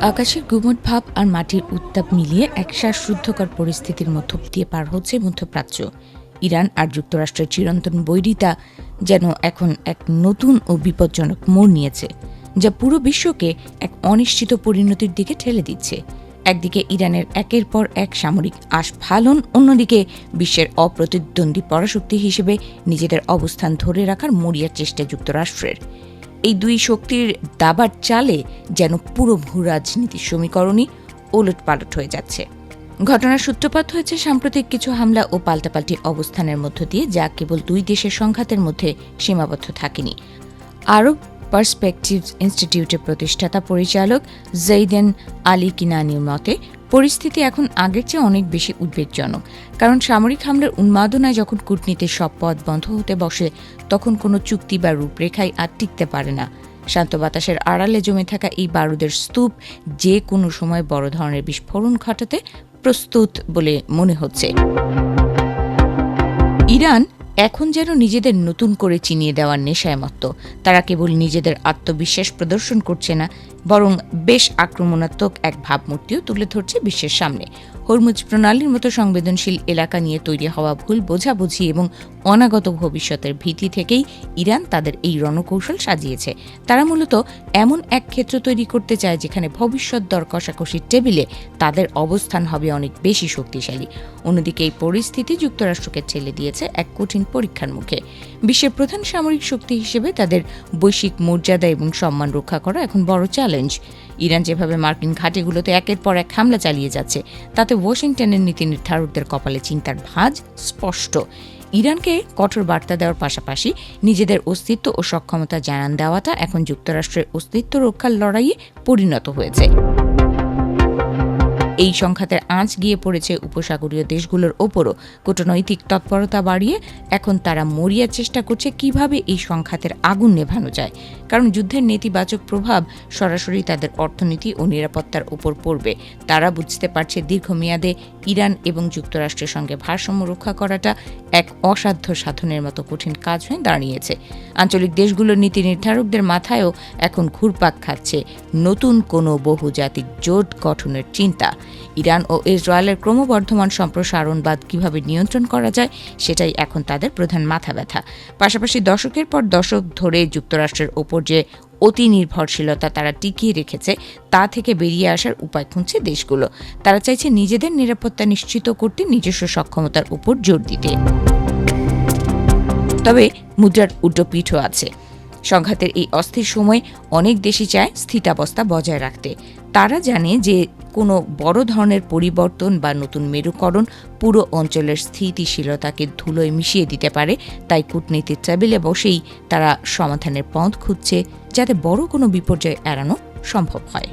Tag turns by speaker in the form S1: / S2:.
S1: আকাশের গুমট ভাব আর মাটির উত্তাপ মিলিয়ে এক শ্বাসরুদ্ধকর পরিস্থিতির মধ্য দিয়ে পার হচ্ছে মধ্যপ্রাচ্য। ইরান আর যুক্তরাষ্ট্রের চিরন্তন বৈরিতা যেন এখন এক নতুন ও বিপজ্জনক মোড় নিয়েছে, যা পুরো বিশ্বকে এক অনিশ্চিত পরিণতির দিকে ঠেলে দিচ্ছে। একদিকে ইরানের একের পর এক সামরিক আস্ফালন, অন্যদিকে বিশ্বের অপ্রতিদ্বন্দ্বী পরাশক্তি হিসেবে নিজেদের অবস্থান ধরে রাখার মরিয়া চেষ্টা যুক্তরাষ্ট্রের। এই দুই শক্তির দাবার চালে যেন পুরো ভূরাজনীতির সমীকরণই ওলটপালট হয়ে যাচ্ছে। ঘটনার সূত্রপাত হয়েছে সাম্প্রতিক কিছু হামলা ও পাল্টাপাল্টি অবস্থানের মধ্য দিয়ে, যা কেবল দুই দেশের সংঘাতের মধ্যে সীমাবদ্ধ থাকেনি। আরব পার্সপেক্টিভস ইনস্টিটিউটের প্রতিষ্ঠাতা পরিচালক জৈদেন আলী কিনানির মতে, পরিস্থিতি এখন আগের চেয়ে অনেক বেশি উদ্বেগজনক। কারণ সামরিক হামলার উন্মাদনায় যখন কূটনীতির সব পথ বন্ধ হতে বসে, তখন কোনো চুক্তি বা রূপরেখাই আর টিকতে পারে না। শান্ত বাতাসের আড়ালে জমে থাকা এই বারুদের স্তূপ যে কোনো সময় বড় ধরনের বিস্ফোরণ ঘটাতে প্রস্তুত বলে মনে হচ্ছে। ইরান এখন যেন নিজেদের নতুন করে চিনিয়ে দেওয়ার নেশায় মত্ত। তারা কেবল নিজেদের আত্মবিশ্বাস প্রদর্শন করছে না, বরং বেশ আক্রমণাত্মক এক ভাবমূর্তিও তুলে ধরছে বিশ্বের সামনে। হরমুজ প্রণালীর মতো সংবেদনশীল এলাকা নিয়ে তৈরি হওয়া ভুল বোঝাবুঝি এবং অনাগত ভবিষ্যতের ভীতি থেকেই ইরান তাদের এই রণকৌশল সাজিয়েছে। তারা মূলত এমন এক ক্ষেত্র তৈরি করতে চায় যেখানে ভবিষ্যৎ দর কষাকষির টেবিলে তাদের অবস্থান হবে অনেক বেশি শক্তিশালী। অন্যদিকে এই পরিস্থিতি যুক্তরাষ্ট্রকে ঠেলে দিয়েছে এক কঠিন পরীক্ষার মুখে। বিশ্বের প্রধান সামরিক শক্তি হিসেবে তাদের বৈশ্বিক মর্যাদা এবং সম্মান রক্ষা করা এখন বড় চ্যালেঞ্জ। ইরান যেভাবে মার্কিন ঘাঁটিগুলোতে একের পর এক হামলা চালিয়ে যাচ্ছে, তাতে ওয়াশিংটনের নীতি নির্ধারকদের কপালে চিন্তার ভাঁজ স্পষ্ট। ইরানকে কঠোর বার্তা দেওয়ার পাশাপাশি নিজেদের অস্তিত্ব ও সক্ষমতা জানান দেওয়াটা এখন যুক্তরাষ্ট্রের অস্তিত্ব রক্ষার লড়াইয়ে পরিণত হয়েছে। এই সংঘাতের আঁচ গিয়ে পড়েছে উপসাগরীয় দেশগুলোর ওপরও। কূটনৈতিক তৎপরতা বাড়িয়ে এখন তারা মরিয়ার চেষ্টা করছে কিভাবে এই সংঘাতের আগুন নেভানো যায়। কারণ যুদ্ধের নেতিবাচক প্রভাব সরাসরি তাদের অর্থনীতি ও নিরাপত্তার উপর পড়বে। তারা বুঝতে পারছে দীর্ঘমেয়াদে ইরান এবং যুক্তরাষ্ট্রের সঙ্গে ভারসাম্য রক্ষা করাটা এক অসাধ্য সাধনের মতো কঠিন কাজ হয়ে দাঁড়িয়েছে। আঞ্চলিক দেশগুলোর নীতি নির্ধারকদের মাথায়ও এখন ঘুরপাক খাচ্ছে নতুন কোনো বহুজাতিক জোট গঠনের চিন্তা। ইরান ও ইসরায়েলের ক্রমবর্ধমান সম্প্রসারণবাদ কিভাবে নিয়ন্ত্রণ করা যায়, সেটাই এখন তাদের প্রধান মাথা ব্যথা। পাশাপাশি দশকের পর দশক ধরে যুক্তরাষ্ট্রের ওপর যে অতি নির্ভরশীলতা তারা টিকিয়ে রেখেছে, তা থেকে বেরিয়ে আসার উপায় খুঁজছে দেশগুলো। তারা চাইছে নিজেদের নিরাপত্তা নিশ্চিত করতে নিজস্ব সক্ষমতার উপর জোর দিতে। তবে মুদ্রার উল্টো পিঠও আছে। সংঘাতের এই অস্থির সময়ে অনেক দেশই চায় স্থিতাবস্থা বজায় রাখতে। তারা জানে যে কোনো বড় ধরনের পরিবর্তন বা নতুন মেরুকরণ পুরো অঞ্চলের স্থিতিশীলতাকে ধুলোয় মিশিয়ে দিতে পারে। তাই কূটনীতির টেবিলে বসেই তারা সমাধানের পথ খুঁজছে, যাতে বড় কোনো বিপর্যয় এড়ানো সম্ভব হয়।